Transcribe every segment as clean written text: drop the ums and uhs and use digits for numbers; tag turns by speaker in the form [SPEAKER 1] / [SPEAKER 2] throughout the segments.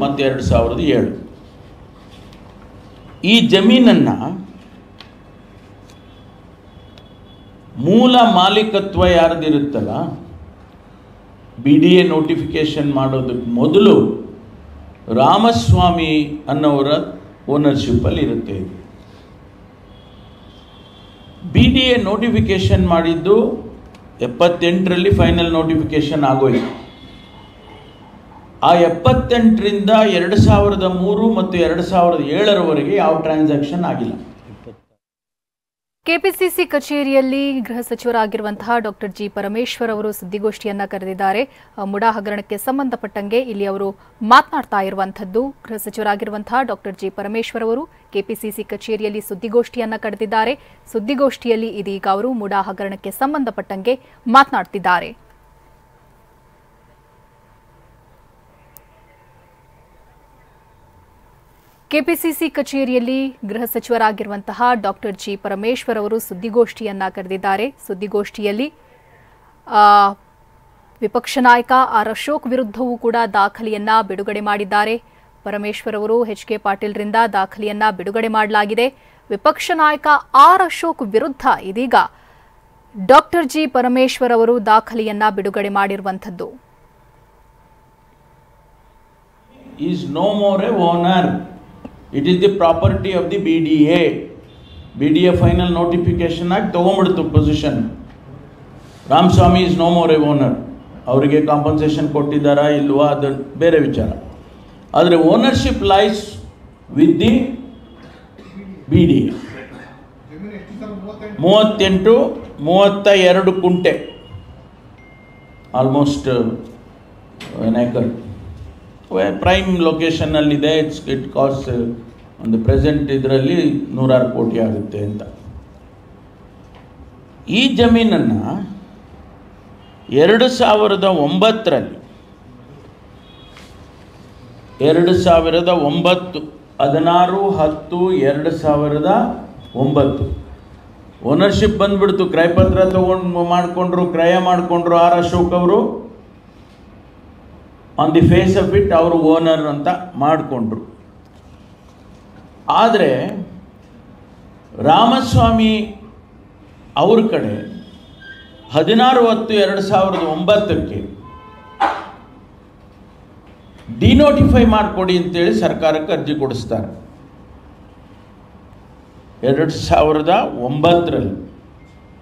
[SPEAKER 1] ಮತ್ತು 2007 ಈ ಜಮೀನನ್ನು ಮೂಲ ಮಾಲೀಕತ್ವ ಯಾರ್ದಿರುತ್ತಲ್ಲ BDA ನೋಟಿಫಿಕೇಶನ್ ಮಾಡೋದಕ್ಕೆ ಮೊದಲು ರಾಮಸ್ವಾಮಿ ಅನ್ನೋರ ಓನರ್ಶಿಪ್ಪಲ್ಲಿ ಇರುತ್ತೆ. BDA ನೋಟಿಫಿಕೇಶನ್ ಮಾಡಿದ್ದು 78ರಲ್ಲಿ ಫೈನಲ್ ನೋಟಿಫಿಕೇಶನ್ ಆಗೋಯ್ತು. ಆ 78ರಿಂದ 2003 ಮತ್ತು 2007ರವರೆಗೆ ಯಾವ ಟ್ರಾನ್ಸಾಕ್ಷನ್ ಆಗಿಲ್ಲ.
[SPEAKER 2] ಕೆಪಿಸಿಸಿ ಕಚೇರಿಯಲ್ಲಿ ಗೃಹ ಸಚಿವರಾಗಿರುವಂತಹ ಡಾಕ್ಟರ್ ಜಿ ಪರಮೇಶ್ವರ್ ಅವರು ಸುದ್ದಿಗೋಷ್ಠಿಯನ್ನ ಕರೆದಿದ್ದಾರೆ. ಮುಡಾ ಹಗರಣಕ್ಕೆ ಸಂಬಂಧಪಟ್ಟಂಗೆ ಇಲ್ಲಿ ಅವರು ಮಾತನಾಡ್ತಾ ಇರುವಂತದ್ದು. ಗೃಹ ಸಚಿವರಾಗಿರುವಂತಹ ಡಾಕ್ಟರ್ ಜಿ ಪರಮೇಶ್ವರ್ ಅವರು ಕೆಪಿಸಿಸಿ ಕಚೇರಿಯಲ್ಲಿ ಸುದ್ದಿಗೋಷ್ಠಿಯನ್ನ ಕರೆದಿದ್ದಾರೆ. ಸುದ್ದಿಗೋಷ್ಠಿಯಲ್ಲಿ ಇದೀಗ ಅವರು ಮುಡಾ ಹಗರಣಕ್ಕೆ ಸಂಬಂಧಪಟ್ಟಂಗೆ ಮಾತನಾಡ್ತಿದ್ದಾರೆ. ಕೆಪಿಸಿಸಿ ಕಚೇರಿಯಲ್ಲಿ ಗೃಹ ಸಚಿವರಾಗಿರುವಂತಹ ಡಾಕ್ಟರ್ ಜಿ ಪರಮೇಶ್ವರ್ ಅವರು ಸುದ್ದಿಗೋಷ್ಠಿಯನ್ನ ಕರೆದಿದ್ದಾರೆ. ಸುದ್ದಿಗೋಷ್ಠಿಯಲ್ಲಿ ವಿಪಕ್ಷ ನಾಯಕ ಆರ್ ಅಶೋಕ್ ವಿರುದ್ಧವೂ ಕೂಡ ದಾಖಲೆಯನ್ನ ಬಿಡುಗಡೆ ಮಾಡಿದ್ದಾರೆ. ಪರಮೇಶ್ವರ್ ಅವರು HK ಪಾಟೀಲ್ರಿಂದ ದಾಖಲೆಯನ್ನ ಬಿಡುಗಡೆ ಮಾಡಲಾಗಿದೆ. ವಿಪಕ್ಷ ನಾಯಕ ಆರ್ ಅಶೋಕ್ ವಿರುದ್ಧ ಇದೀಗ ಡಾಕ್ಟರ್ ಜಿ ಪರಮೇಶ್ವರ್ ಅವರು ದಾಖಲೆಯನ್ನ ಬಿಡುಗಡೆ ಮಾಡಿರುವಂತದ್ದು.
[SPEAKER 1] Is no more a owner. It is the property of the BDA. BDA final notification ಆಗಿ ತಗೊಂಡ್ಬಿಡ್ತು position. Ramaswamy is no more a owner. ಅವರಿಗೆ ಕಾಂಪನ್ಸೇಷನ್ ಕೊಟ್ಟಿದ್ದಾರಾ ಇಲ್ವಾ ಅದು ಬೇರೆ ವಿಚಾರ. ಆದರೆ ownership lies with the BDA. 32 ಕುಂಟೆ, ಆಲ್ಮೋಸ್ಟ್ an acre. ಪ್ರೈಮ್ ಲೊಕೇಶನ್ನಲ್ಲಿದೆ. ಇಟ್ ಕಾಸ್ಟ್ ಒಂದು ಪ್ರೆಸೆಂಟ್ ಇದರಲ್ಲಿ 106 ಕೋಟಿ ಆಗುತ್ತೆ ಅಂತ. ಈ ಜಮೀನನ್ನು 2009ರಲ್ಲಿ 16/10/2009 ಓನರ್ಶಿಪ್ ಬಂದ್ಬಿಡ್ತು. ಕ್ರಯಪತ್ರ ತಗೊಂಡು ಕ್ರಯ ಮಾಡಿಕೊಂಡ್ರು ಆರ್ ಅಶೋಕ್ ಅವರು. On the face of it ಅವರು ಓನರ್ ಅಂತ ಮಾಡಿಕೊಂಡ್ರು. ಆದರೆ ರಾಮಸ್ವಾಮಿ ಅವ್ರ ಕಡೆ 16/10/2009 ಡಿನೋಟಿಫೈ ಮಾಡಿಕೊಡಿ ಅಂತೇಳಿ ಸರ್ಕಾರಕ್ಕೆ ಅರ್ಜಿ ಕೊಡಿಸ್ತಾರೆ. 2009ರಲ್ಲಿ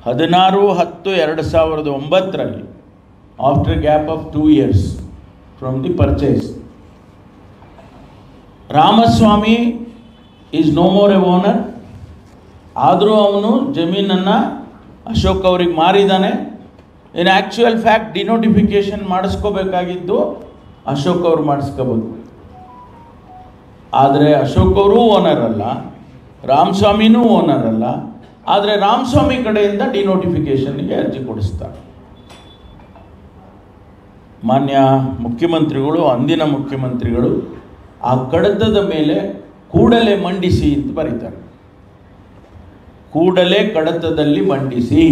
[SPEAKER 1] 16/10/2009 after gap of 2 years from the purchase. Ramaswamy is no more a owner. ಆದರೂ ಅವನು ಜಮೀನನ್ನು ಅಶೋಕ್ ಅವ್ರಿಗೆ ಮಾರಿದ್ದಾನೆ. ಇನ್ ಆ್ಯಕ್ಚುಯಲ್ ಫ್ಯಾಕ್ಟ್ ಡಿನೋಟಿಫಿಕೇಶನ್ ಮಾಡಿಸ್ಕೋಬೇಕಾಗಿದ್ದು ಅಶೋಕ್ ಅವರು ಮಾಡಿಸ್ಕೋಬೋದು. ಆದರೆ ಅಶೋಕ್ ಅವರು ಓನರ್ ಅಲ್ಲ, ರಾಮಸ್ವಾಮಿನೂ ಓನರ್ ಅಲ್ಲ. ಆದರೆ ರಾಮಸ್ವಾಮಿ ಕಡೆಯಿಂದ ಡಿನೋಟಿಫಿಕೇಷನ್ಗೆ ಅರ್ಜಿ ಕೊಡಿಸ್ತಾರೆ. ಮಾನ್ಯ ಮುಖ್ಯಮಂತ್ರಿಗಳು, ಅಂದಿನ ಮುಖ್ಯಮಂತ್ರಿಗಳು ಆ ಕಡತದ ಮೇಲೆ ಕೂಡಲೇ ಮಂಡಿಸಿ ಅಂತ ಬರೀತಾರೆ. ಕೂಡಲೇ ಕಡತದಲ್ಲಿ ಮಂಡಿಸಿ.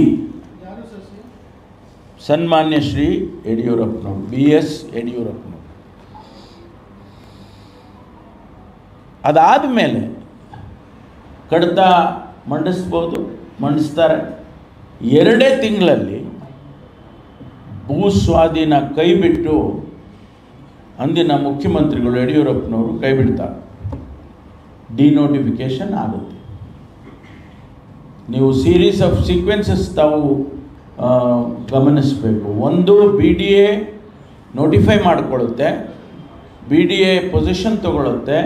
[SPEAKER 1] ಸನ್ಮಾನ್ಯ ಶ್ರೀ ಯಡಿಯೂರಪ್ಪನವರು, BS ಯಡಿಯೂರಪ್ಪನವರು. ಅದಾದ ಮೇಲೆ ಕಡತ ಮಂಡಿಸ್ಬೋದು, ಮಂಡಿಸ್ತಾರೆ. 2 ತಿಂಗಳಲ್ಲಿ ಭೂ ಸ್ವಾಧೀನ ಕೈ ಬಿಟ್ಟು ಅಂದಿನ ಮುಖ್ಯಮಂತ್ರಿಗಳು ಯಡಿಯೂರಪ್ಪನವರು ಕೈ ಬಿಡ್ತಾರೆ. ಡಿನೋಟಿಫಿಕೇಶನ್ ಆಗುತ್ತೆ. ನೀವು ಸೀರೀಸ್ ಆಫ್ ಸೀಕ್ವೆನ್ಸಸ್ ತಾವು ಗಮನಿಸಬೇಕು. ಒಂದು, BDA ನೋಟಿಫೈ ಮಾಡಿಕೊಳ್ಳುತ್ತೆ, BDA ಪೊಸಿಷನ್ ತಗೊಳ್ಳುತ್ತೆ.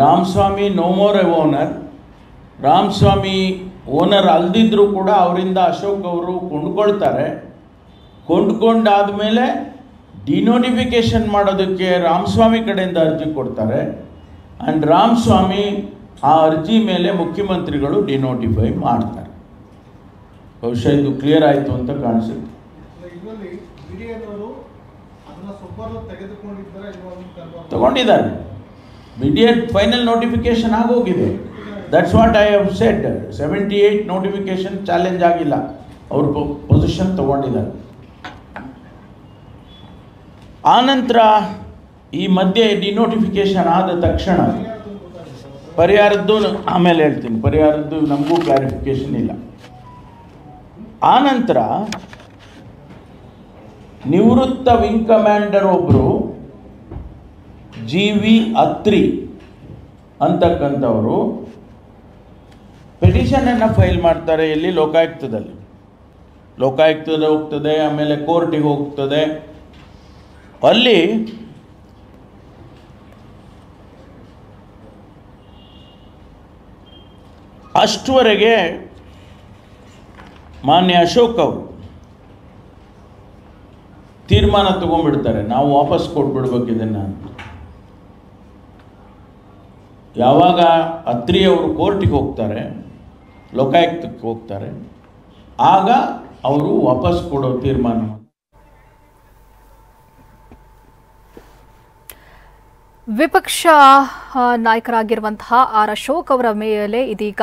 [SPEAKER 1] Ramaswamy no more a owner. Ramaswamy owner ಅಲ್ದಿದ್ರೂ ಕೂಡ ಅವರಿಂದ ಅಶೋಕ್ ಅವರು ಕೊಂಡ್ಕೊಳ್ತಾರೆ. ಕೊಂಡ್ಕೊಂಡಾದ ಮೇಲೆ ಡಿನೋಟಿಫಿಕೇಶನ್ ಮಾಡೋದಕ್ಕೆ ರಾಮಸ್ವಾಮಿ ಕಡೆಯಿಂದ ಅರ್ಜಿ ಕೊಡ್ತಾರೆ. ಆ್ಯಂಡ್ ರಾಮಸ್ವಾಮಿ ಆ ಅರ್ಜಿ ಮೇಲೆ ಮುಖ್ಯಮಂತ್ರಿಗಳು ಡಿನೋಟಿಫೈ ಮಾಡ್ತಾರೆ. ಬಹುಶಃ ಇದು ಕ್ಲಿಯರ್ ಆಯಿತು ಅಂತ ಕಾಣಿಸುತ್ತೆ. ತಗೊಂಡಿದ್ದಾರೆ. BDA ಫೈನಲ್ ನೋಟಿಫಿಕೇಶನ್ ಆಗೋಗಿದೆ. That's what I have said. 78 notification challenge ಆಗಿಲ್ಲ. ಅವರು ಪೊಸಿಷನ್ ತಗೊಂಡಿದ್ದಾರೆ. ಆನಂತರ ಈ ಮಧ್ಯೆ ಡಿನೋಟಿಫಿಕೇಶನ್ ಆದ ತಕ್ಷಣ ಪರಿಹಾರದ್ದು ಆಮೇಲೆ ಹೇಳ್ತೀನಿ, ಪರಿಹಾರದ್ದು ನಮಗೂ ಕ್ಲಾರಿಫಿಕೇಶನ್ ಇಲ್ಲ. ಆನಂತರ ನಿವೃತ್ತ ವಿಂಗ್ ಕಮಾಂಡರ್ ಒಬ್ಬರು GV ಅತ್ರಿ ಅಂತಕ್ಕಂಥವರು ಪೆಟಿಷನನ್ನು ಫೈಲ್ ಮಾಡ್ತಾರೆ. ಎಲ್ಲಿ? ಲೋಕಾಯುಕ್ತದಲ್ಲಿ. ಲೋಕಾಯುಕ್ತದಲ್ಲಿ ಹೋಗ್ತದೆ, ಆಮೇಲೆ ಕೋರ್ಟಿಗೆ ಹೋಗ್ತದೆ. ಅಲ್ಲಿ ಅಷ್ಟುವರೆಗೆ ಮಾನ್ಯ ಅಶೋಕ್ ಅವರು ತೀರ್ಮಾನ ತಗೊಂಡ್ಬಿಡ್ತಾರೆ, ನಾವು ವಾಪಸ್ ಕೊಟ್ಬಿಡ್ಬೇಕು ಇದನ್ನು. ಯಾವಾಗ ಅತ್ರಿ ಅವರು ಕೋರ್ಟಿಗೆ ಹೋಗ್ತಾರೆ, ಲೋಕಾಯುಕ್ತಕ್ಕೆ ಹೋಗ್ತಾರೆ, ಆಗ ಅವರು ವಾಪಸ್ ಕೊಡೋ ತೀರ್ಮಾನ.
[SPEAKER 2] ವಿಪಕ್ಷ ನಾಯಕರಾಗಿರುವಂತಹ ಆರ್ ಅಶೋಕ್ ಅವರ ಮೇಲೆ ಇದೀಗ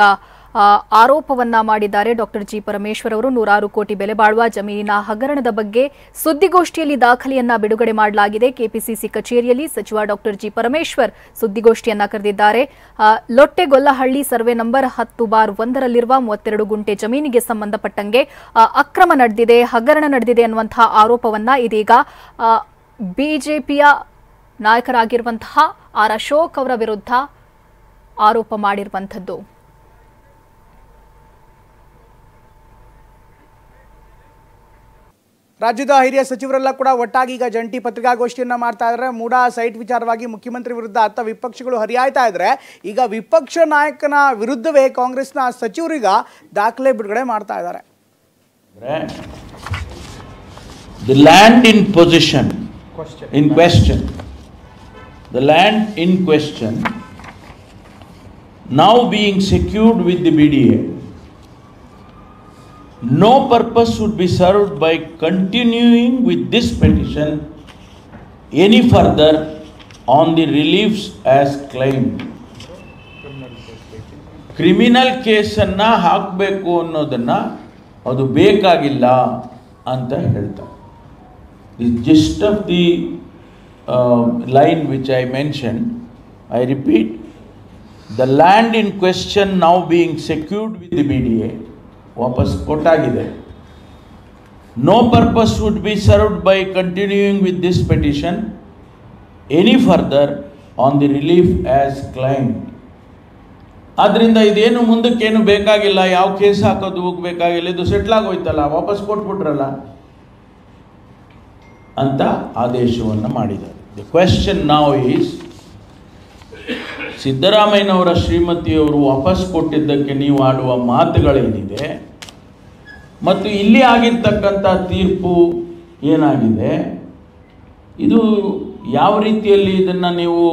[SPEAKER 2] ಆರೋಪವನ್ನ ಮಾಡಿದ್ದಾರೆ ಡಾಕ್ಟರ್ ಜಿ ಪರಮೇಶ್ವರ್ ಅವರು. 100 ಕೋಟಿ ಬೆಲೆ ಬಾಳುವ ಜಮೀನಿನ ಹಗರಣದ ಬಗ್ಗೆ ಸುದ್ದಿಗೋಷ್ಠಿಯಲ್ಲಿ ದಾಖಲೆಯನ್ನ ಬಿಡುಗಡೆ ಮಾಡಲಾಗಿದೆ. ಕೆಪಿಸಿಸಿ ಕಚೇರಿಯಲ್ಲಿ ಸಚಿವ ಡಾಕ್ಟರ್ ಜಿ ಪರಮೇಶ್ವರ್ ಸುದ್ದಿಗೋಷ್ಠಿಯನ್ನ ಕರೆದಿದ್ದಾರೆ. ಲೊಟ್ಟೆಗೊಲ್ಲಹಳ್ಳಿ ಸರ್ವೆ ನಂಬರ್ 10/1ರಲ್ಲಿರುವ 32 ಗುಂಟೆ ಜಮೀನಿಗೆ ಸಂಬಂಧಪಟ್ಟಂಗೆ ಅಕ್ರಮ ನಡೆದಿದೆ, ಹಗರಣ ನಡೆದಿದೆ ಅನ್ನುವಂತಹ ಆರೋಪವನ್ನ ಇದೀಗ ಬಿಜೆಪಿಯ ನಾಯಕರಾಗಿರುವಂತಹ ಆರ್ ಅಶೋಕ್ ಅವರ ವಿರುದ್ಧ ಆರೋಪ ಮಾಡಿರುವಂಥದ್ದು.
[SPEAKER 3] ರಾಜ್ಯದ ಹಿರಿಯ ಸಚಿವರೆಲ್ಲ ಕೂಡ ಒಟ್ಟಾಗಿ ಈಗ ಜಂಟಿ ಪತ್ರಿಕಾಗೋಷ್ಠಿಯನ್ನು ಮಾಡ್ತಾ ಇದ್ದಾರೆ. ಮೂಡಾ ಸೈಟ್ ವಿಚಾರವಾಗಿ ಮುಖ್ಯಮಂತ್ರಿ ವಿರುದ್ಧ ಅತ್ತ ವಿಪಕ್ಷಗಳು ಹರಿಯಾಯ್ತಾ ಇದ್ರೆ, ಈಗ ವಿಪಕ್ಷ ನಾಯಕನ ವಿರುದ್ಧವೇ ಕಾಂಗ್ರೆಸ್ನ ಸಚಿವರೀಗ ದಾಖಲೆ ಬಿಡುಗಡೆ ಮಾಡ್ತಾ ಇದ್ದಾರೆ.
[SPEAKER 1] The land in possession, in question, the land in question now being secured with the BDA, no purpose would be served by continuing with this petition any further on the reliefs as claimed. Criminal ಕೇಸನ್ನು ಹಾಕಬೇಕು ಅನ್ನೋದನ್ನು ಅದು ಬೇಕಾಗಿಲ್ಲ ಅಂತ ಹೇಳ್ತಾರೆ. The gist of the line which I mentioned, I repeat, the land in question now being secured with the BDA, ವಾಪಸ್ ಕೊಟ್ಟಾಗಿದೆ. No purpose would be served by continuing with this petition any further on the relief as claimed. ಆದ್ದರಿಂದ ಇದೇನು ಮುಂದಕ್ಕೇನು ಬೇಕಾಗಿಲ್ಲ, ಯಾವ case ಹಾಕೋದು ಬೇಕಾಗಿಲ್ಲ, ಇದು settle ಆಗೋಯ್ತಲ್ಲ, ವಾಪಸ್ ಕೊಟ್ಬಿಟ್ರಲ್ಲ ಅಂತ ಆದೇಶವನ್ನು ಮಾಡಿದ್ದಾರೆ. ದಿ ಕ್ವೆಶ್ಚನ್ ನಾವ್ ಈಸ್, ಸಿದ್ದರಾಮಯ್ಯನವರ ಶ್ರೀಮತಿಯವರು ವಾಪಸ್ ಕೊಟ್ಟಿದ್ದಕ್ಕೆ ನೀವು ಆಡುವ ಮಾತುಗಳೇನಿದೆ ಮತ್ತು ಇಲ್ಲಿ ಆಗಿರ್ತಕ್ಕಂಥ ತೀರ್ಪು ಏನಾಗಿದೆ, ಇದು ಯಾವ ರೀತಿಯಲ್ಲಿ ಇದನ್ನು ನೀವು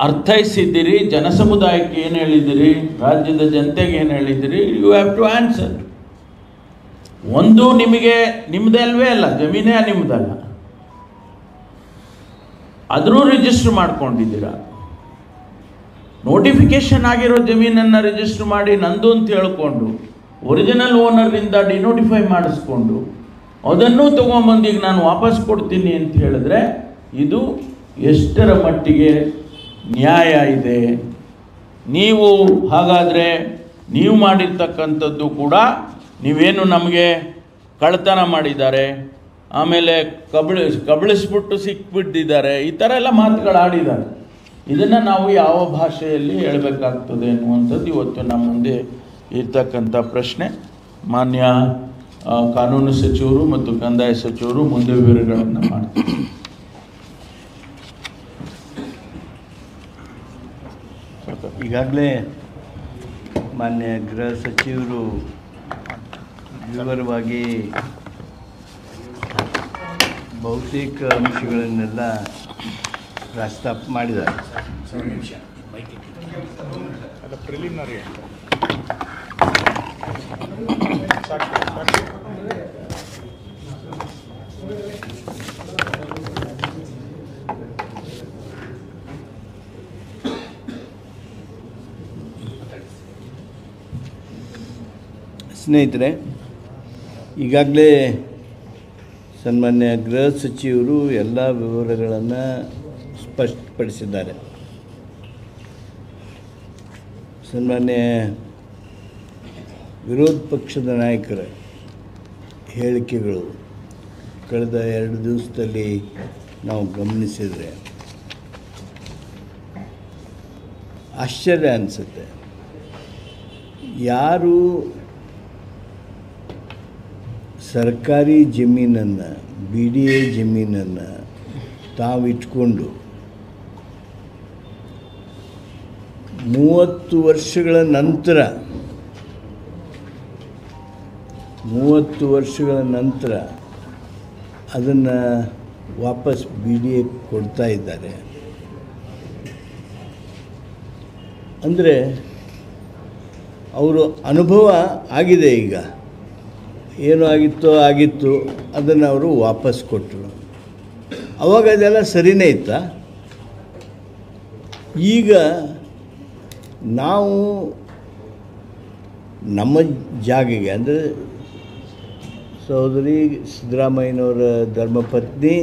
[SPEAKER 1] ಅರ್ಥೈಸಿದ್ದೀರಿ, ಜನಸಮುದಾಯಕ್ಕೆ ಏನು ಹೇಳಿದ್ದೀರಿ, ರಾಜ್ಯದ ಜನತೆಗೆ ಏನು ಹೇಳಿದ್ದೀರಿ, ಯು ಹ್ಯಾವ್ ಟು ಆನ್ಸರ್. ಒಂದು ನಿಮಗೆ ನಿಮ್ಮದೇ ಅಲ್ವೇ ಅಲ್ಲ, ಜಮೀನೇ ನಿಮ್ಮದಲ್ಲ, ಆದರೂ ರಿಜಿಸ್ಟರ್ ಮಾಡ್ಕೊಂಡಿದ್ದೀರಾ. ನೋಟಿಫಿಕೇಶನ್ ಆಗಿರೋ ಜಮೀನನ್ನು ರಿಜಿಸ್ಟರ್ ಮಾಡಿ ನಂದು ಅಂತ ಹೇಳ್ಕೊಂಡು ಒರಿಜಿನಲ್ ಓನರ್ನಿಂದ ಡಿನೋಟಿಫೈ ಮಾಡಿಸ್ಕೊಂಡು ಅದನ್ನೂ ತೊಗೊಂಬಂದು ಈಗ ನಾನು ವಾಪಸ್ ಕೊಡ್ತೀನಿ ಅಂತ ಹೇಳಿದ್ರೆ ಇದು ಎಷ್ಟರ ಮಟ್ಟಿಗೆ ನ್ಯಾಯ ಇದೆ? ನೀವು ಹಾಗಾದರೆ ನೀವು ಮಾಡಿರ್ತಕ್ಕಂಥದ್ದು ಕೂಡ ನೀವೇನು ನಮಗೆ ಕಳ್ತನ ಮಾಡಿದ್ದಾರೆ, ಆಮೇಲೆ ಕಬಳಿಸ್ಬಿಟ್ಟು ಸಿಕ್ಬಿಟ್ಟಿದ್ದಾರೆ, ಈ ಥರ ಎಲ್ಲ ಮಾತುಗಳು ಆಡಿದ್ದಾರೆ. ಇದನ್ನು ನಾವು ಯಾವ ಭಾಷೆಯಲ್ಲಿ ಹೇಳಬೇಕಾಗ್ತದೆ ಅನ್ನುವಂಥದ್ದು ಇವತ್ತು ನಮ್ಮ ಮುಂದೆ ಇರ್ತಕ್ಕಂಥ ಪ್ರಶ್ನೆ. ಮಾನ್ಯ ಕಾನೂನು ಸಚಿವರು ಮತ್ತು ಕಂದಾಯ ಸಚಿವರು ಮುಂದೆ ವಿವರಗಳನ್ನು ಮಾಡ್ತಾರೆ.
[SPEAKER 4] ಈಗಾಗಲೇ ಮಾನ್ಯ ಗೃಹ ಸಚಿವರು ವಿವರವಾಗಿ ಬಹುತೇಕ ಅಂಶಗಳನ್ನೆಲ್ಲ ಪ್ರಸ್ತಾಪ ಮಾಡಿದ್ದಾರೆ. ಸ್ನೇಹಿತರೆ, ಈಗಾಗಲೇ ಸನ್ಮಾನ್ಯ ಗೃಹ ಸಚಿವರು ಎಲ್ಲ ವಿವರಗಳನ್ನು ಸ್ಪಷ್ಟಪಡಿಸಿದ್ದಾರೆ. ಸನ್ಮಾನ್ಯ ವಿರೋಧ ಪಕ್ಷದ ನಾಯಕರ ಹೇಳಿಕೆಗಳು ಕಳೆದ 2 ದಿವಸದಲ್ಲಿ ನಾವು ಗಮನಿಸಿದರೆ ಆಶ್ಚರ್ಯ ಅನಿಸುತ್ತೆ. ಯಾರು ಸರ್ಕಾರಿ ಜಮೀನನ್ನು BDA ಜಮೀನನ್ನು ತಾವಿಟ್ಕೊಂಡು 30 ವರ್ಷಗಳ ನಂತರ ಅದನ್ನು ವಾಪಸ್ BDA ಕೊಡ್ತಾ ಇದ್ದಾರೆ ಅಂದರೆ ಅವರು ಅನುಭವ ಆಗಿದೆ. ಈಗ ಏನು ಆಗಿತ್ತು ಅದನ್ನು ಅವರು ವಾಪಸ್ ಕೊಟ್ಟರು. ಅವಾಗ ಅದೆಲ್ಲ ಸರಿಯೇ ಇತ್ತಾ? ಈಗ ನಾವು ನಮ್ಮ ಜಾಗೆಗೆ ಅಂದರೆ ಸಹೋದರಿ ಸಿದ್ದರಾಮಯ್ಯನವರ ಧರ್ಮಪತ್ನಿ